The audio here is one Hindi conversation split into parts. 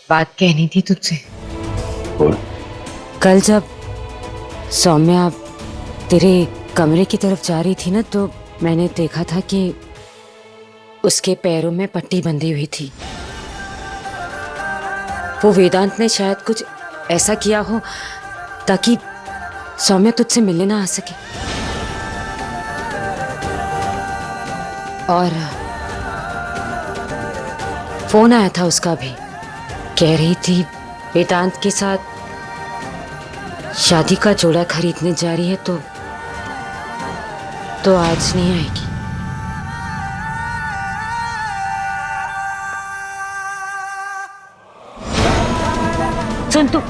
बात कहनी थी तुझसे। बोल। कल जब सौम्या तेरे कमरे की तरफ जा रही थी ना, तो मैंने देखा था कि उसके पैरों में पट्टी बंधी हुई थी। वो वेदांत ने शायद कुछ ऐसा किया हो ताकि सौम्या तुझसे मिलने ना आ सके। और फोन आया था उसका भी, कह रही थी वेदांत के साथ शादी का जोड़ा खरीदने जा रही है, तो आज नहीं आएगी। सुन तू,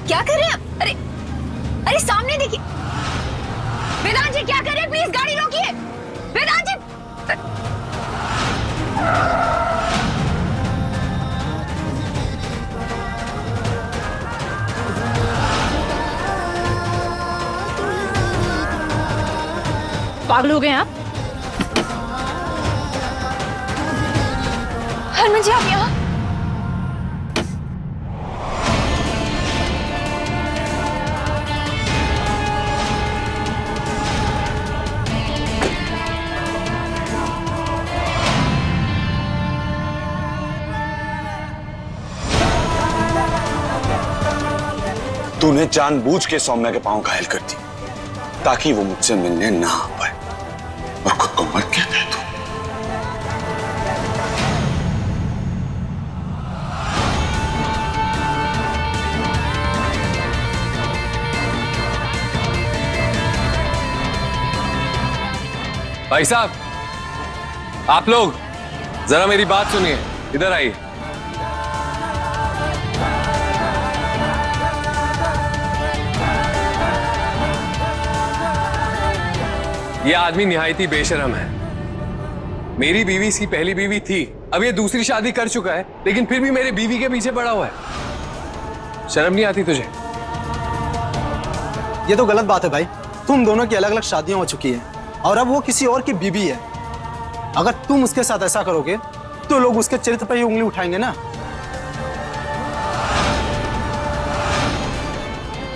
क्या कर रहे हैं आप? अरे अरे सामने देखिए। वेदांत जी क्या कर रहे हैं? प्लीज गाड़ी रोकिए। वेदांत जी। पागल हो गए हैं आप? हरमन जी आप यहाँ? तूने जानबूझ के सौम्या के पांव घायल कर दी ताकि वो मुझसे मिलने ना आ पाए, और खुद को मर कहता है तू। भाई साहब, आप लोग जरा मेरी बात सुनिए, इधर आइए। ये आदमी निहायती बेशरम है। मेरी बीवी इसकी पहली बीवी थी, अब ये दूसरी शादी कर चुका है, लेकिन फिर भी मेरे बीवी के पीछे पड़ा हुआ है। शर्म नहीं आती तुझे? ये तो गलत बात है भाई। तुम दोनों की अलग अलग शादियां हो चुकी हैं और अब वो किसी और की बीवी है। अगर तुम उसके साथ ऐसा करोगे तो लोग उसके चरित्र पर ही उंगली उठाएंगे ना।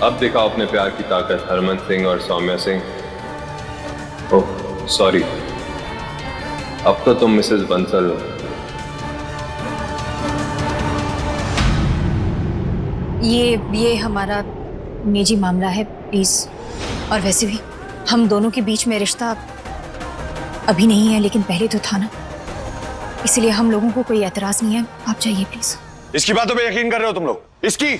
अब दिखाओ अपने प्यार की ताकत हरमन सिंह और सौम्या सिंह। ओह सॉरी, अब तो तुम मिसेस बंसल हो। ये हमारा निजी मामला है प्लीज। और वैसे भी हम दोनों के बीच में रिश्ता अभी नहीं है, लेकिन पहले तो था ना, इसलिए हम लोगों को कोई एतराज नहीं है। आप जाइए प्लीज। इसकी बातों पे यकीन कर रहे हो तुम लोग? इसकी?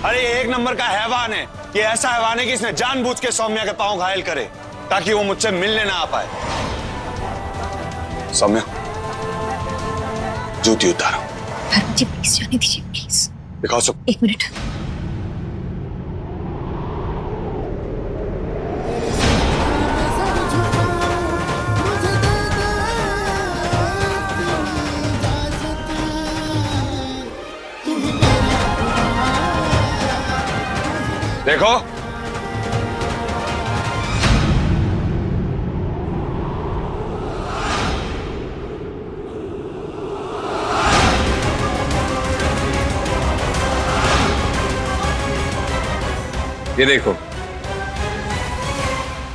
अरे ये एक नंबर का हैवान है। ये ऐसा हैवान है कि इसने जानबूझ के सौम्या के पांव घायल करे ताकि वो मुझसे मिलने ना आ पाए। सौम्या, जूती उतारो। हरमन जी प्लीज जाने दीजिए प्लीज। दिखाओ सब। एक मिनट। देखो, ये देखो,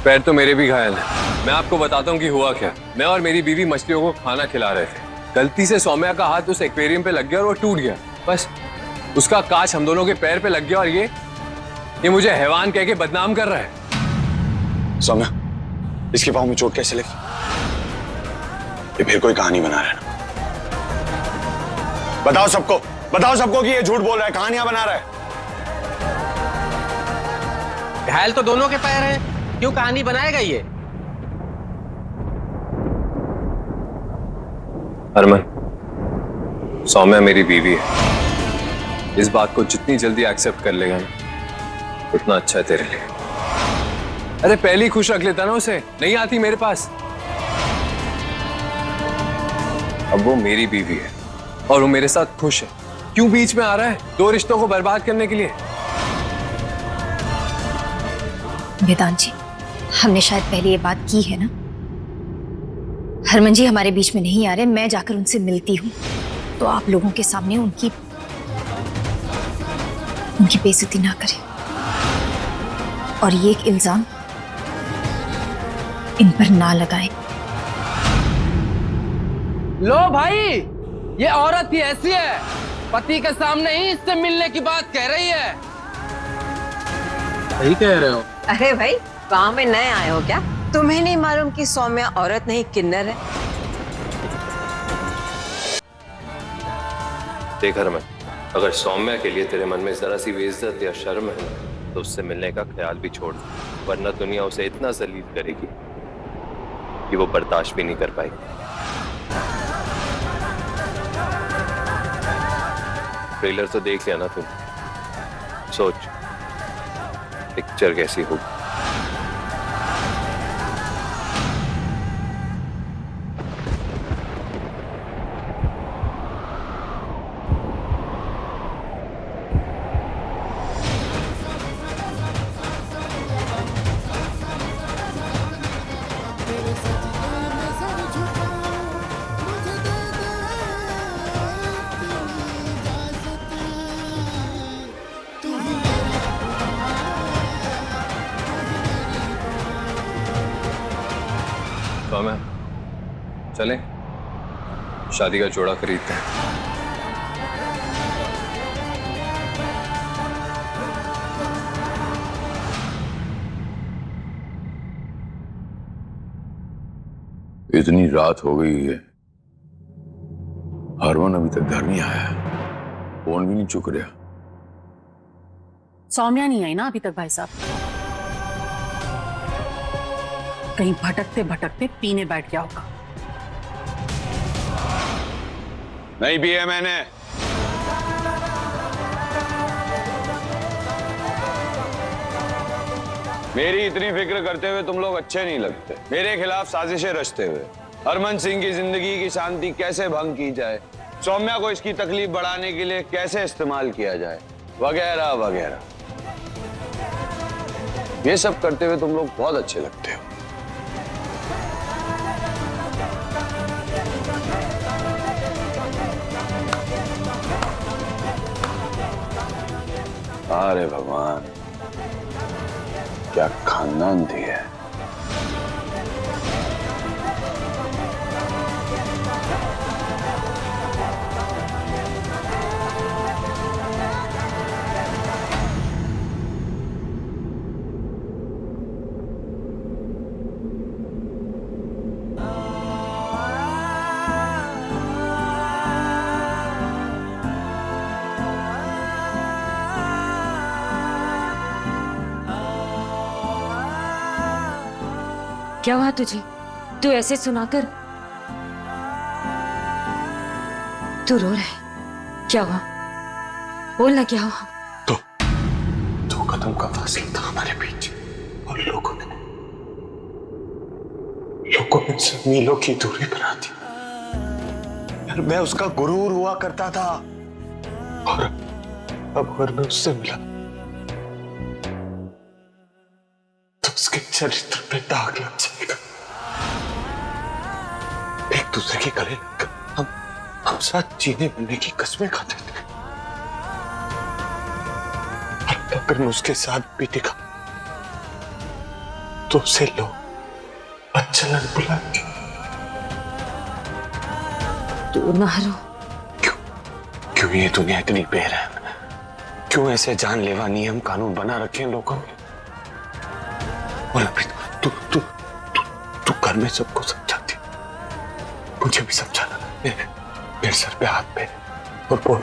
पैर तो मेरे भी घायल है। मैं आपको बताता हूँ कि हुआ क्या। मैं और मेरी बीवी मछलियों को खाना खिला रहे थे। गलती से सौम्या का हाथ उस एक्वेरियम पे लग गया और वो टूट गया। बस उसका कांच हम दोनों के पैर पे लग गया और ये मुझे हैवान कह के बदनाम कर रहा है। सौम्या, इसके पांव में चोट कैसे लगी? ये फिर कोई कहानी बना रहा है ना? बताओ सबको कि ये झूठ बोल रहा है, कहानियां बना रहा है। घायल तो दोनों के पैर हैं, क्यों कहानी बनाएगा ये? हरमन, सौम्या मेरी बीवी है। इस बात को जितनी जल्दी एक्सेप्ट कर लेगा ना, उतना अच्छा है तेरे लिए। अरे पहले ही खुश रख लेता ना उसे, नहीं आती मेरे पास। अब वो मेरी बीवी है और वो मेरे साथ खुश है। क्यों बीच में आ रहा है दो रिश्तों को बर्बाद करने के लिए? वेदांत जी, हमने शायद पहले ये बात की है ना। हरमन जी हमारे बीच में नहीं आ रहे, मैं जाकर उनसे मिलती हूँ, तो आप लोगों के सामने उनकी बेइज्जती ना करें। और ये एक इल्जाम इन पर ना लगाएं। लो भाई, ये औरत ही ऐसी है, पति के सामने ही इससे मिलने की बात कह रही है। सही कह रहे हो। अरे भाई, गांव में नए आए हो क्या? तुम्हें नहीं मालूम कि सौम्या औरत नहीं किन्नर है? देख हरमन, अगर सौम्या के लिए तेरे मन में जरा सी बेइज्जत या शर्म है तो उससे मिलने का ख्याल भी छोड़ दे, वरना दुनिया उसे इतना जलील करेगी कि वो बर्दाश्त भी नहीं कर पाएगी। ट्रेलर तो देख लिया ना तुम, सोच पिक्चर कैसी होगी। सौम्या, चलें शादी का जोड़ा खरीदते हैं। इतनी रात हो गई है, हरमन अभी तक घर नहीं आया है, फोन भी नहीं चुक रहा। सौम्या नहीं आई ना अभी तक भाई साहब, कहीं भटकते भटकते पीने बैठ गया होगा। नहीं पिए मैंने। मेरी इतनी फिक्र करते हुए तुम लोग अच्छे नहीं लगते, मेरे खिलाफ साजिशें रचते हुए। हरमन सिंह की जिंदगी की शांति कैसे भंग की जाए, सौम्या को इसकी तकलीफ बढ़ाने के लिए कैसे इस्तेमाल किया जाए, वगैरह वगैरह। ये सब करते हुए तुम लोग बहुत अच्छे लगते हो। अरे भगवान, क्या खानदान थी है। क्या हुआ तुझे? तू ऐसे सुनाकर तू रो रहा है, क्या हुआ? बोलना क्या हुआ? दो कदम का फासला था हमारे बीच और लोगों ने उससे मीलों की दूरी बना दी। यार मैं उसका गुरूर हुआ करता था और अब अगर मैं उससे मिला तो उसके चरित्र पे दाग लग जाएगा। एक दूसरे की गले लगकर हम साथ जीने मिलने की कसमें खाते थे, और अगर मैं उसके साथ भी दिखा तो उसे लोग बच्चन बुलाएंगे। तू ना रो। क्यों ये दुनिया इतनी बेरहम है? क्यों ऐसे जानलेवा नियम कानून बना रखे हैं लोगों ने? और अभी तू घर में सबको समझाती, मुझे भी समझाना। मेरे सर पे हाथ पे और बोल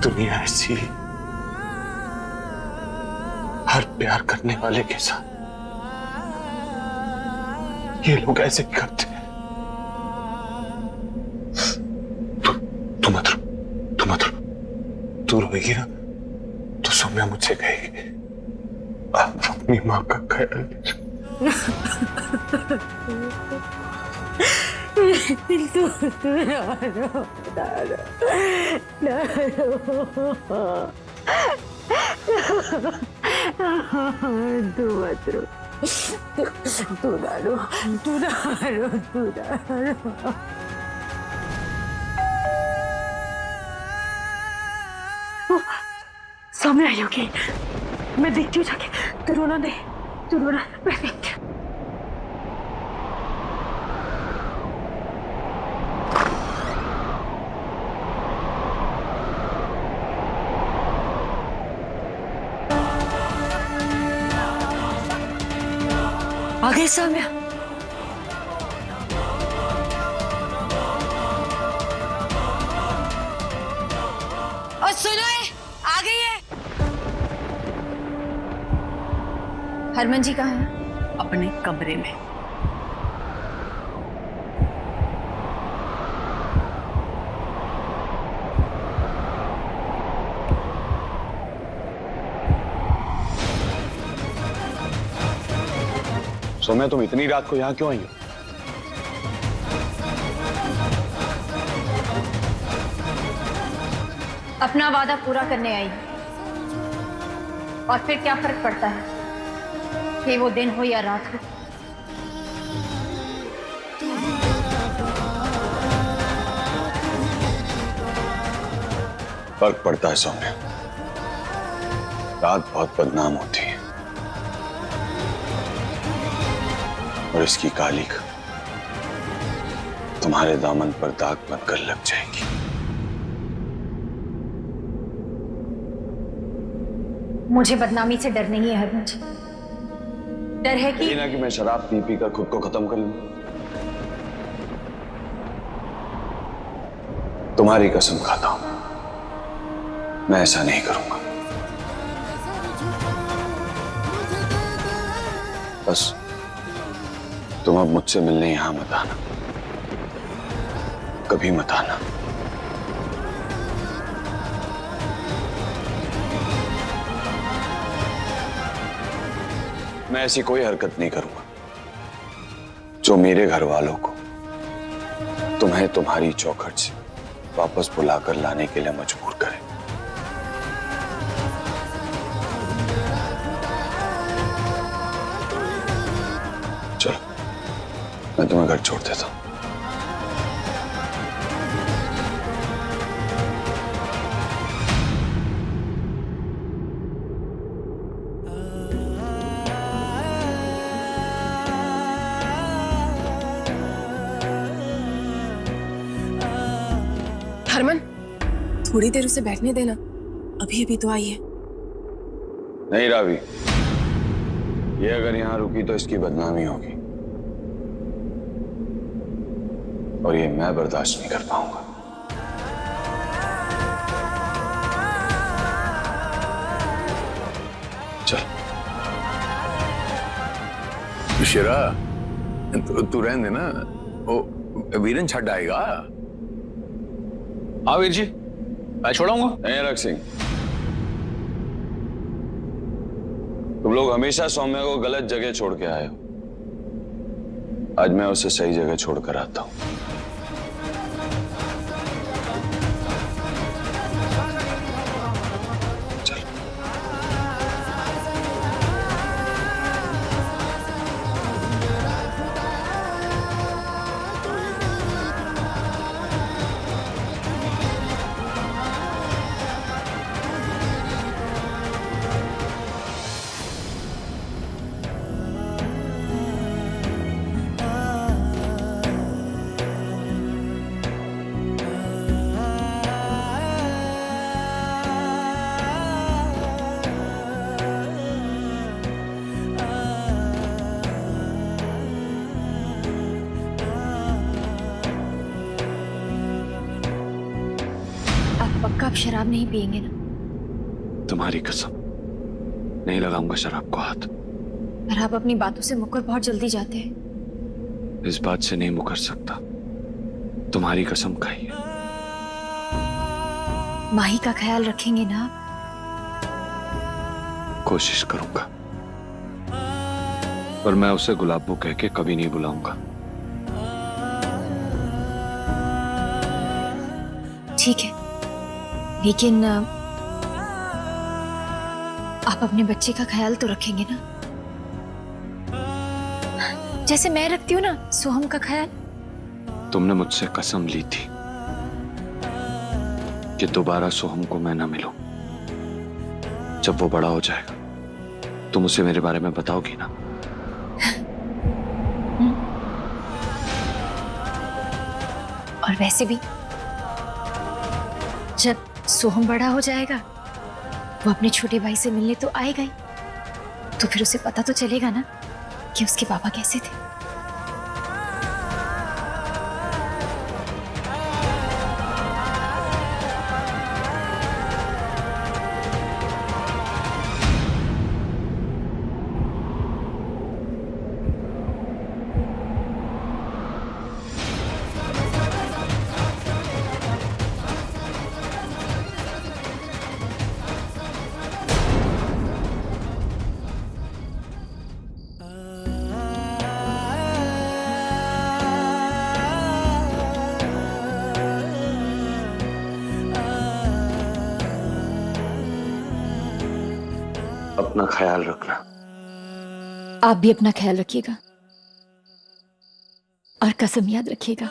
दुनिया ऐसी हर प्यार करने वाले के साथ ये लोग ऐसे ही करते हैं। तू मत रो, तू मत रो। तू रोएगी ना तो सौम्या मुझसे कहेगी आप अपनी मां का ख्याल सामने आई होगी, मैं देखती हूँ जाके। तू रोना नहीं, तू रोना, मैं देखती हूँ। आ गई सौम्या। और सुनो, आ गई है। हरमन जी कहाँ है? अपने कमरे में। सौम्या, तुम इतनी रात को यहां क्यों आई हो? अपना वादा पूरा करने आई। और फिर क्या फर्क पड़ता है कि वो दिन हो या रात हो। फर्क पड़ता है सौम्या। रात बहुत बदनाम होती है और इसकी कालिक तुम्हारे दामन पर दाग बनकर लग जाएगी। मुझे बदनामी से डर नहीं है हरमन जी। डर है कि ना कि मैं शराब पी पी कर खुद को खत्म कर लूं। तुम्हारी कसम खाता हूं, मैं ऐसा नहीं करूंगा। बस तुम अब मुझसे मिलने यहां मत आना, कभी मत आना। मैं ऐसी कोई हरकत नहीं करूंगा जो मेरे घर वालों को तुम्हें तुम्हारी चौखट से वापस बुलाकर लाने के लिए मजबूर करे। चलो, मैं तुम्हें घर छोड़ देता हूं। हरमन, थोड़ी देर उसे बैठने देना, अभी अभी तो आई है। नहीं रावी, ये अगर यहां रुकी तो इसकी बदनामी होगी और ये मैं बर्दाश्त नहीं कर पाऊंगा। चल शेरा, तू रहने देना, ओ वीरन छट आएगा। हाँ वीर जी, मैं छोड़ाऊंगा। नहीं रख सिंह, तुम लोग हमेशा सौम्या को गलत जगह छोड़ के आए हो। आज मैं उसे सही जगह छोड़कर आता हूं। चल। पक्का आप शराब नहीं पिएंगे ना? तुम्हारी कसम, नहीं लगाऊंगा शराब को हाथ। पर आप अपनी बातों से मुकर बहुत जल्दी जाते हैं। इस बात से नहीं मुकर सकता, तुम्हारी कसम खाई है। माही का ख्याल रखेंगे ना? कोशिश करूंगा, पर मैं उसे गुलाबो कह के कभी नहीं बुलाऊंगा। ठीक है, लेकिन आप अपने बच्चे का ख्याल तो रखेंगे ना, जैसे मैं रखती हूँ ना सोहम का ख्याल। तुमने मुझसे कसम ली थी कि दोबारा सोहम को मैं ना मिलूं। जब वो बड़ा हो जाएगा तुम उसे मेरे बारे में बताओगी ना? और वैसे भी जब सोहम बड़ा हो जाएगा वो अपने छोटे भाई से मिलने तो आएगा ही, तो फिर उसे पता तो चलेगा ना कि उसके पापा कैसे थे। अपना ख्याल रखना। आप भी अपना ख्याल रखिएगा और कसम याद रखिएगा।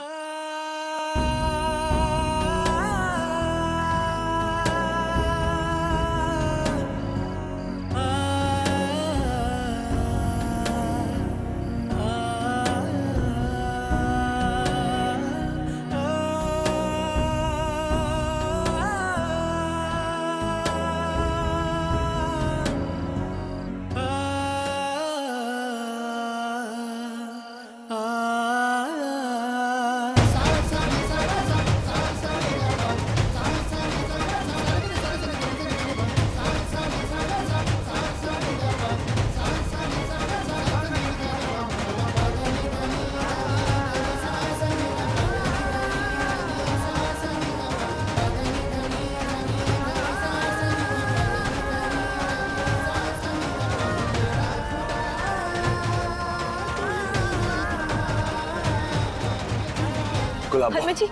हनुमान जी,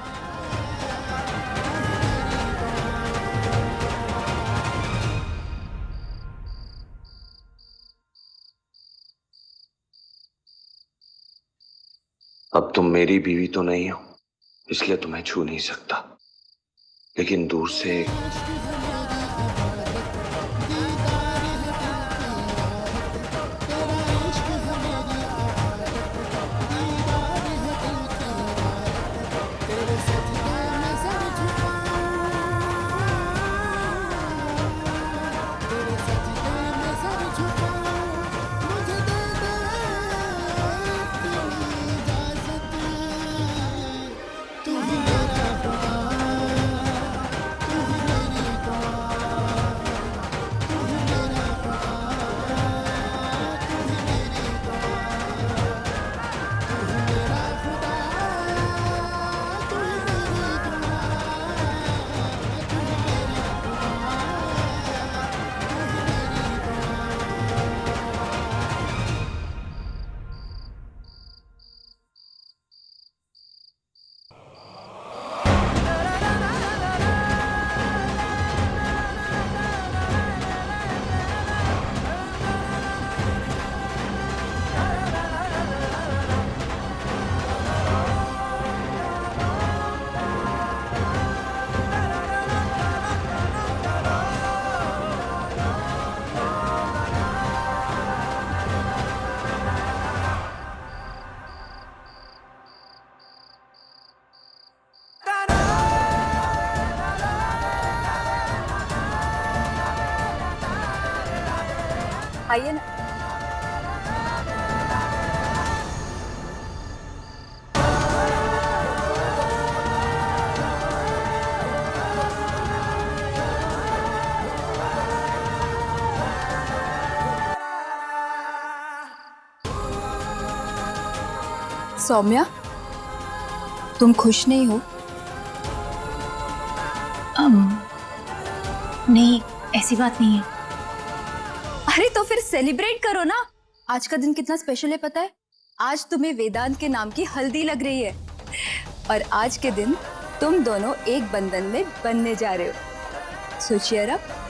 अब तुम मेरी बीवी तो नहीं हो, इसलिए तुम्हें छू नहीं सकता, लेकिन दूर से आइए ना। सौम्या, तुम खुश नहीं हो? नहीं, ऐसी बात नहीं है। अरे तो फिर सेलिब्रेट करो ना। आज का दिन कितना स्पेशल है पता है? आज तुम्हें वेदांत के नाम की हल्दी लग रही है और आज के दिन तुम दोनों एक बंधन में बनने जा रहे हो। सो चीयर अप।